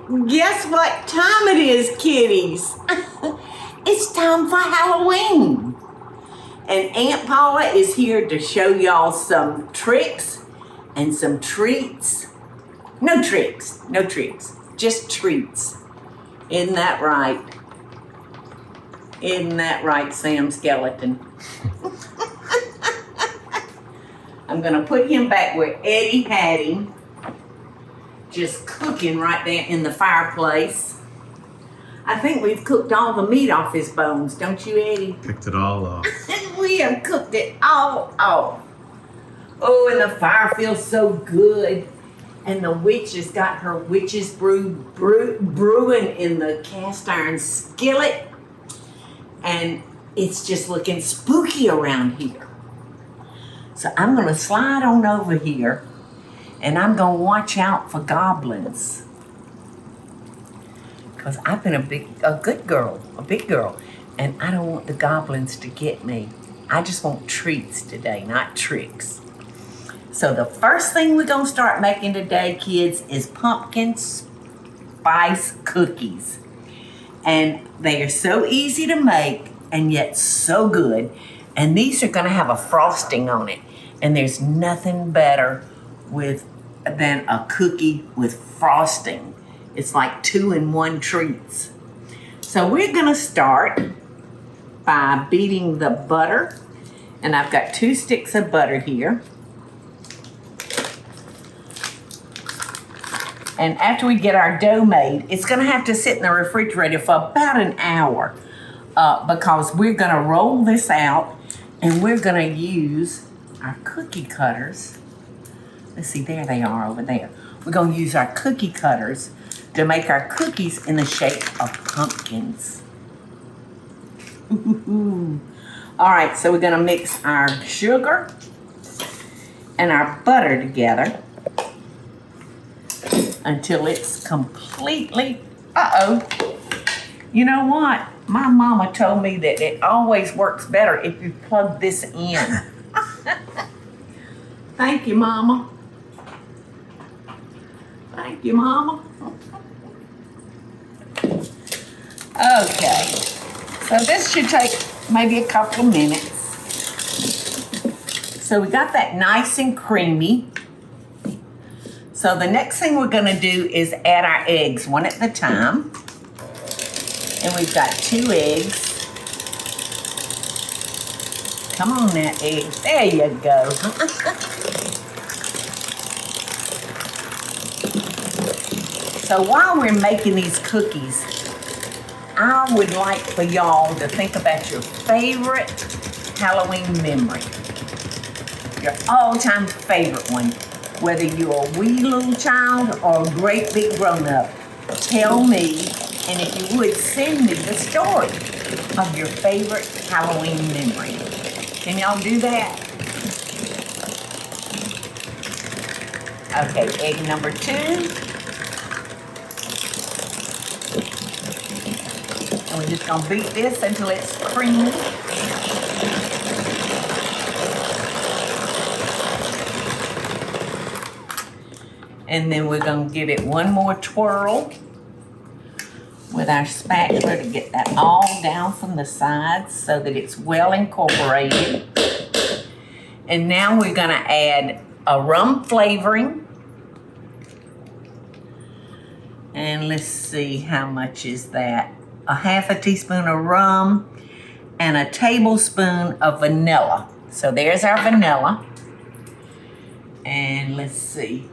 Guess what time it is, kiddies? It's time for Halloween. And Aunt Paula is here to show y'all some tricks and some treats. No tricks, just treats. Isn't that right? Isn't that right, Sam Skeleton? I'm gonna put him back where Eddie had him, just cooking right there in the fireplace. I think we've cooked all the meat off his bones, don't you, Eddie? Picked it all off. We have cooked it all off. Oh, and the fire feels so good. And the witch has got her witch's brew brewing in the cast iron skillet. And it's just looking spooky around here. So I'm going to slide on over here and I'm going to watch out for goblins. Because I've been a big girl, and I don't want the goblins to get me. I just want treats today, not tricks. So the first thing we're going to start making today, kids, is pumpkin spice cookies. And they are so easy to make and yet so good. And these are going to have a frosting on it. And there's nothing better than a cookie with frosting. It's like 2-in-1 treats. So we're going to start by beating the butter. And I've got 2 sticks of butter here. And after we get our dough made, it's going to have to sit in the refrigerator for about an hour because we're going to roll this out and we're going to use our cookie cutters. Let's see, there they are over there. We're going to use our cookie cutters to make our cookies in the shape of pumpkins. Ooh. All right, so we're going to mix our sugar and our butter together until it's completely, You know what? My mama told me that it always works better if you plug this in. Thank you, Mama. Thank you, Mama. Okay, so this should take maybe a couple of minutes. So we got that nice and creamy. So the next thing we're gonna do is add our eggs one at a time. And we've got 2 eggs. Come on now, eggs, there you go. So while we're making these cookies, I would like for y'all to think about your favorite Halloween memory. Your all-time favorite one. Whether you're a wee little child or a great big grown-up, tell me, and if you would, send me the story of your favorite Halloween memory. Can y'all do that? Okay, egg number 2. And we're just gonna beat this until it's creamy. And then we're gonna give it one more twirl with our spatula to get that all down from the sides so that it's well incorporated. And now we're gonna add a rum flavoring. And let's see, how much is that? A half a teaspoon of rum and a tablespoon of vanilla. So there's our vanilla. And let's see.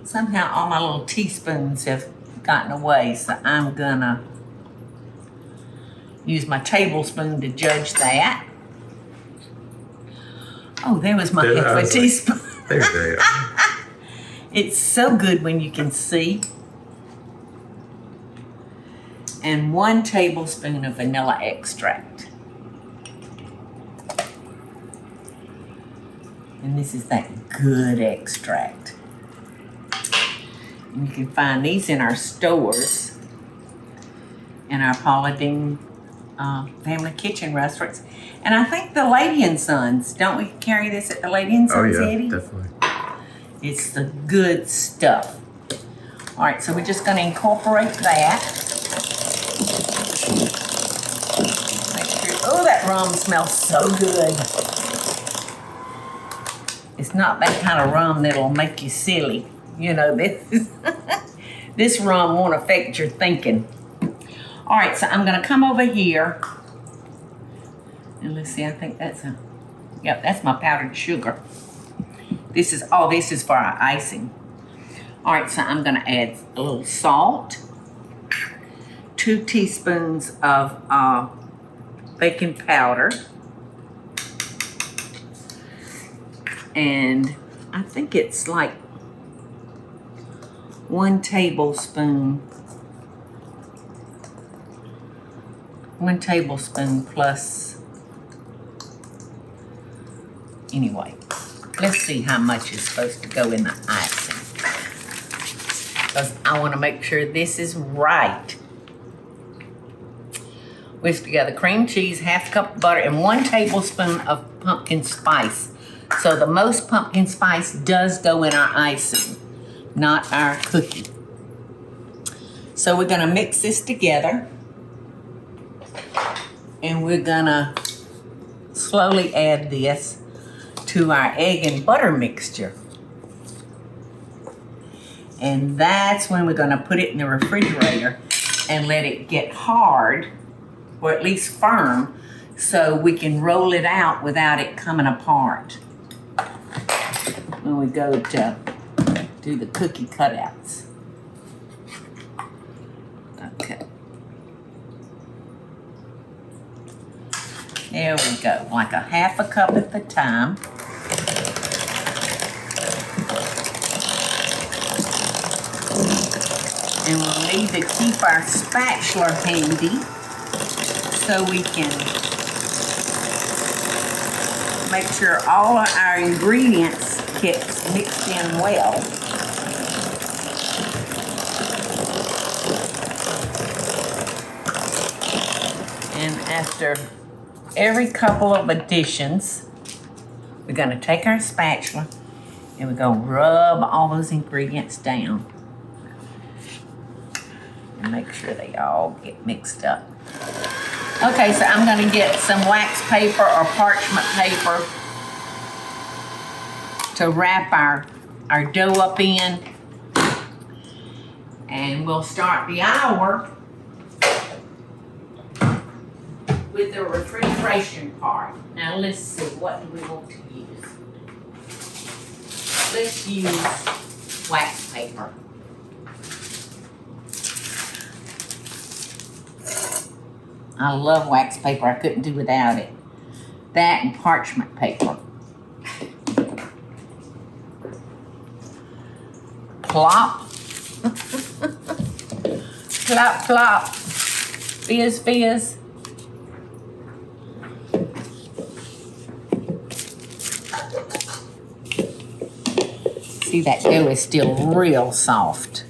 Somehow all my little teaspoons have gotten away, so I'm gonna use my tablespoon to judge that. Oh, there was my half a teaspoon. There they are. It's so good when you can see. And 1 tablespoon of vanilla extract. And this is that good extract. And you can find these in our stores, in our Paula Deen family kitchen restaurants. And I think the Lady and Sons, don't we carry this at the Lady and Sons, Oh yeah, Eddie? definitely. It's the good stuff. All right, so we're just gonna incorporate that. Make sure, oh, that rum smells so good. It's not that kind of rum that'll make you silly. You know, this rum won't affect your thinking. All right, so I'm gonna come over here. And let's see, I think that's yep, that's my powdered sugar. This is for our icing. All right, so I'm gonna add a little salt, 2 teaspoons of baking powder, and I think it's like 1 tablespoon plus, anyway, let's see how much is supposed to go in the icing, because I want to make sure this is right. Whisk together cream cheese, 1/2 cup of butter, and 1 tablespoon of pumpkin spice. So the most pumpkin spice does go in our icing, not our cookie. So we're gonna mix this together, and we're gonna slowly add this to our egg and butter mixture. And that's when we're gonna put it in the refrigerator and let it get hard, or at least firm, so we can roll it out without it coming apart when we go to do the cookie cutouts. Okay. There we go, like 1/2 cup at a time. And we'll need to keep our spatula handy so we can make sure all of our ingredients get mixed in well. And after every couple of additions, we're gonna take our spatula and we're gonna rub all those ingredients down and make sure they all get mixed up. Okay, so I'm gonna get some wax paper or parchment paper to wrap our dough up in, and we'll start the hour with the refrigeration part. Now let's see, what do we want to use? Let's use wax paper. I love wax paper. I couldn't do without it. That and parchment paper. Plop. Plop, plop. Fizz, fizz. See, that dough is still real soft.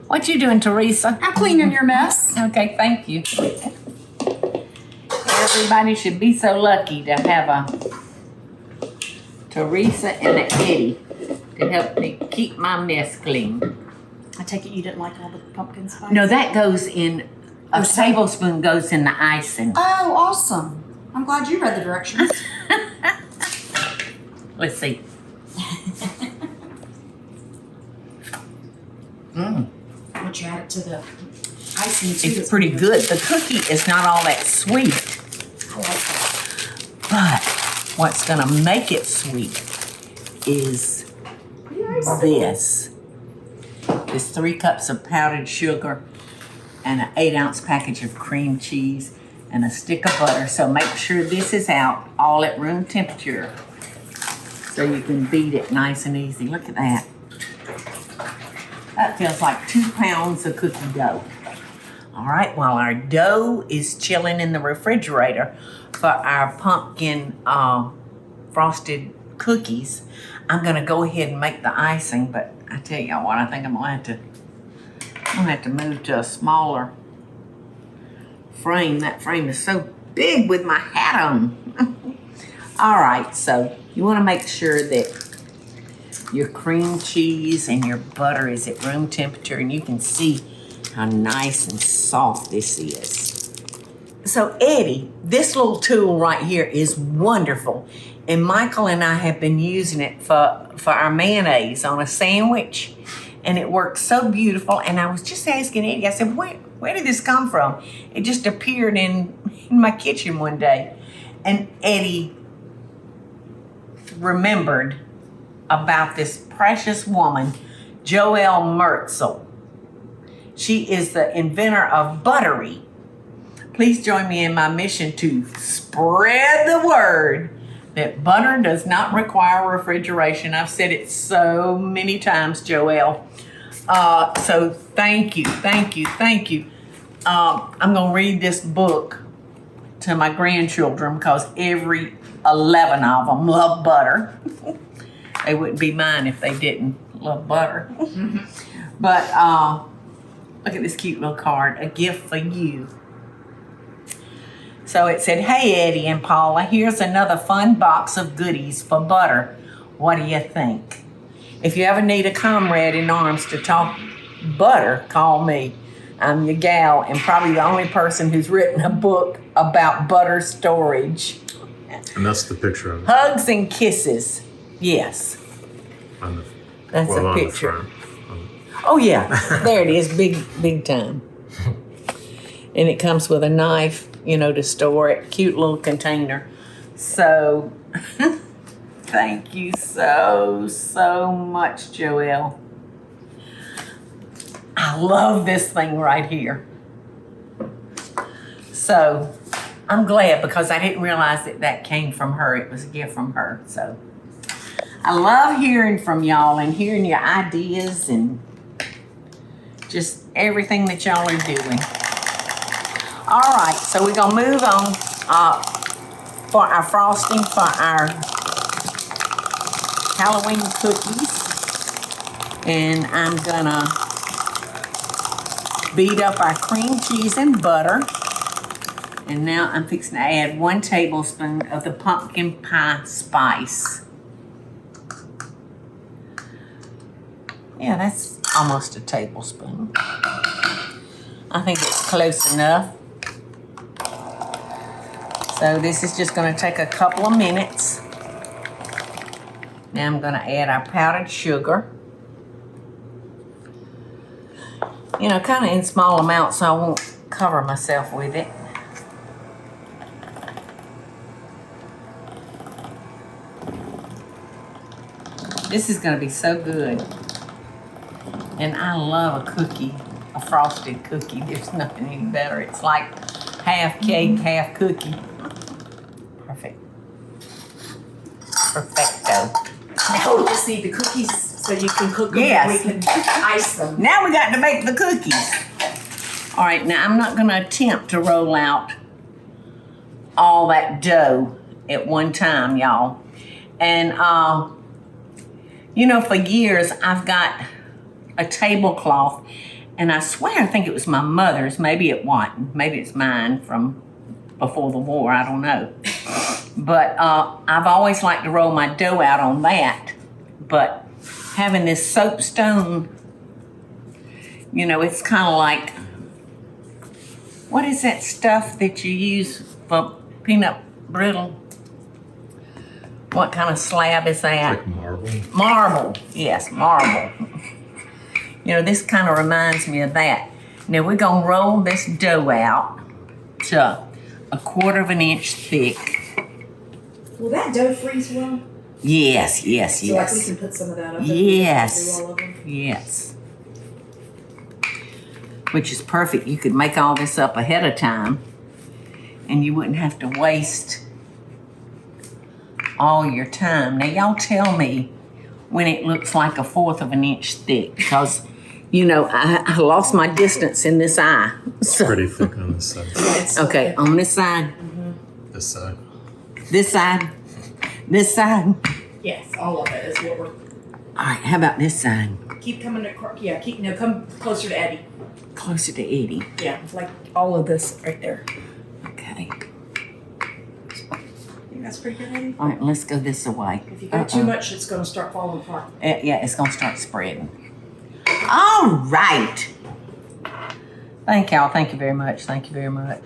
What you doing, Teresa? I'm cleaning your mess. Okay, thank you. Everybody should be so lucky to have a Teresa and an Eddie to help me keep my mess clean. I take it you didn't like all the pumpkin spice? No, that goes in, a tablespoon goes in the icing. Oh, awesome. I'm glad you read the directions. Let's see. Mmm. Would you add it to the icing too? It's pretty good. The cookie is not all that sweet, I like that. but what's gonna make it sweet is this. There's 3 cups of powdered sugar and an 8-ounce package of cream cheese and a stick of butter. So make sure this is out all at room temperature so you can beat it nice and easy. Look at that. That feels like 2 pounds of cookie dough. All right, while our dough is chilling in the refrigerator for our pumpkin frosted cookies, I'm gonna go ahead and make the icing, but I tell y'all what, I think I'm gonna have to move to a smaller frame. That frame is so big with my hat on. All right, so you wanna make sure that Your cream cheese and your butter is at room temperature, and you can see how nice and soft this is. So Eddie, this little tool right here is wonderful. And Michael and I have been using it for our mayonnaise on a sandwich. And it works so beautiful. And I was just asking Eddie, I said, where did this come from? It just appeared in my kitchen one day. And Eddie remembered about this precious woman, Joelle Mertzel. She is the inventor of Buttery. Please join me in my mission to spread the word that butter does not require refrigeration. I've said it so many times, Joelle. So thank you. I'm going to read this book to my grandchildren because every 11 of them love butter. They wouldn't be mine if they didn't love butter. But look at this cute little card, a gift for you. So it said, hey, Eddie and Paula, here's another fun box of goodies for butter. What do you think? If you ever need a comrade in arms to talk butter, call me. I'm your gal and probably the only person who's written a book about butter storage. And that's the picture of it. Hugs and kisses. Yes. That's a picture. Oh, yeah. There it is. Big time. And it comes with a knife, to store it. Cute little container. So, thank you so much, Joelle. I love this thing right here. So, I'm glad because I didn't realize that came from her. It was a gift from her. So, I love hearing from y'all and hearing your ideas and just everything that y'all are doing. All right, so we're going to move on for our frosting for our Halloween cookies. And I'm going to beat up our cream cheese and butter. And now I'm fixing to add 1 tablespoon of the pumpkin pie spice. Yeah, that's almost a tablespoon. I think it's close enough. So this is just going to take a couple of minutes. Now I'm going to add our powdered sugar. Kind of in small amounts so I won't cover myself with it. This is going to be so good. And I love a cookie, a frosted cookie. There's nothing any better. It's like half cake, half cookie. Perfect. Perfecto. Now we just need the cookies so you can cook them Yes. and we can ice them. Now we got to make the cookies. All right, now I'm not going to attempt to roll out all that dough at one time, y'all. And, for years I've got a tablecloth, and I swear I think it was my mother's. Maybe it wasn't. Maybe it's mine from before the war. I don't know. But I've always liked to roll my dough out on that. But having this soapstone, it's kind of like, what is that stuff that you use for peanut brittle? What kind of slab is that? Like marble. Marble. Yes, marble. This kind of reminds me of that. Now we're going to roll this dough out to 1/4 of an inch thick. Will that dough freeze well? Yes. So like we can put some of that up. Yes. Do all of them? Yes. Which is perfect. You could make all this up ahead of time and you wouldn't have to waste all your time. Now y'all tell me when it looks like 1/4 of an inch thick because I lost my distance in this eye. So, Pretty thick on this side. okay, on this side, This side. this side, this side. Yes, all of it is what we're. All right, how about this side? Keep coming across. Yeah, come closer to Eddie. Closer to Eddie. Yeah, like all of this right there. Okay. that's pretty good, Eddie. All right, let's go this way. If you go too much, it's going to start falling apart. Yeah, it's going to start spreading. All right. Thank y'all. Thank you very much. Thank you very much.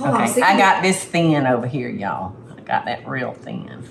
Okay, I got this thin over here, y'all. I got that real thin.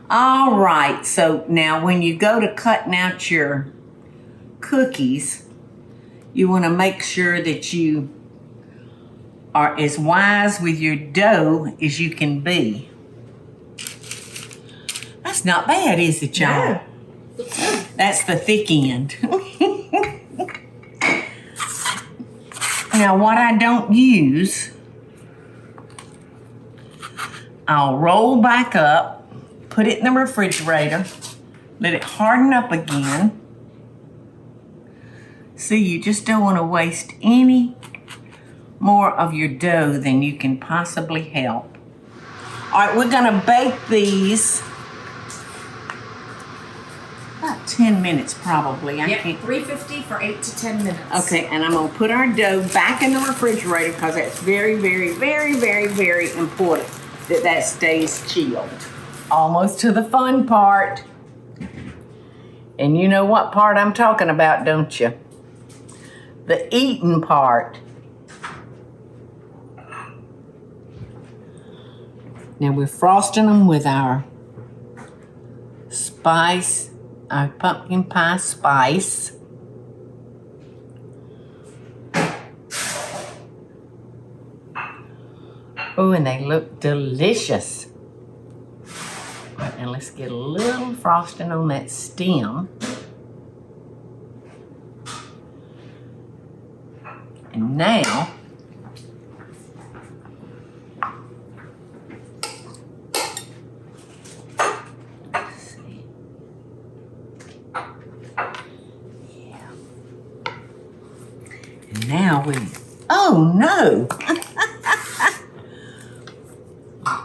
All right, so now when you go to cutting out your cookies, you want to make sure that you are as wise with your dough as you can be. That's not bad, is it, y'all? Yeah. That's the thick end. Now, what I don't use, I'll roll back up, put it in the refrigerator, let it harden up again. See, you just don't want to waste any more of your dough than you can possibly help. All right, we're gonna bake these about 10 minutes probably. Yep, 350 for 8 to 10 minutes. Okay, and I'm gonna put our dough back in the refrigerator because that's very, very, very, very, very important that that stays chilled. Almost to the fun part. And you know what part I'm talking about, don't you? The eating part. Now we're frosting them with our spice, our pumpkin pie spice. Oh, and they look delicious. Right, now let's get a little frosting on that stem. And now, let's see. Yeah. And now oh no!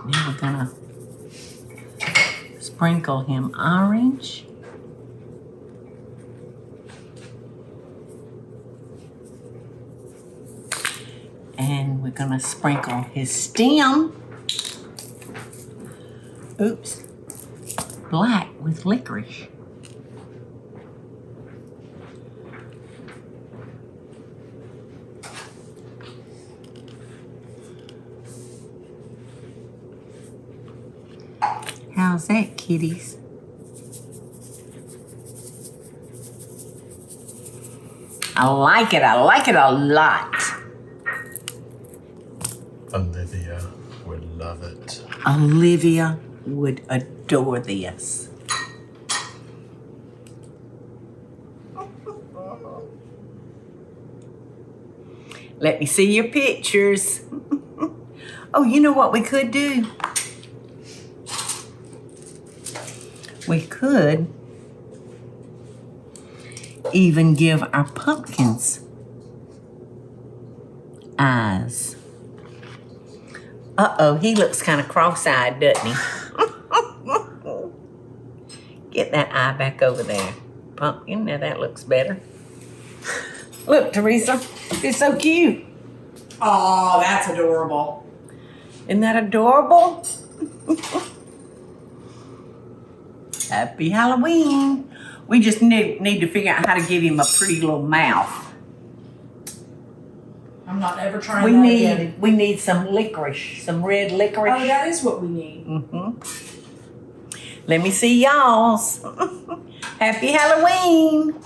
Now we're gonna sprinkle him orange. And we're gonna sprinkle his stem. Oops. Black with licorice. How's that, kitties? I like it. I like it a lot. Olivia would love it. Olivia would adore this. Let me see your pictures. Oh, you know what we could do? We could even give our pumpkins eyes. Uh-oh, he looks kind of cross-eyed, doesn't he? Get that eye back over there. Pumpkin, now that looks better. Look, Teresa, it's so cute. Oh, that's adorable. Isn't that adorable? Happy Halloween. We just need to figure out how to give him a pretty little mouth. I'm not ever trying that again. We need some licorice, some red licorice. Oh, that is what we need. Let me see y'all's. Happy Halloween.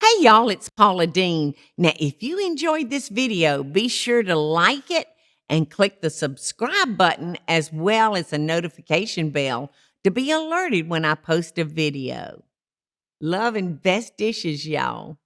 Hey y'all, it's Paula Deen. Now, if you enjoyed this video, be sure to like it and click the subscribe button as well as the notification bell to be alerted when I post a video. Love and best dishes, y'all.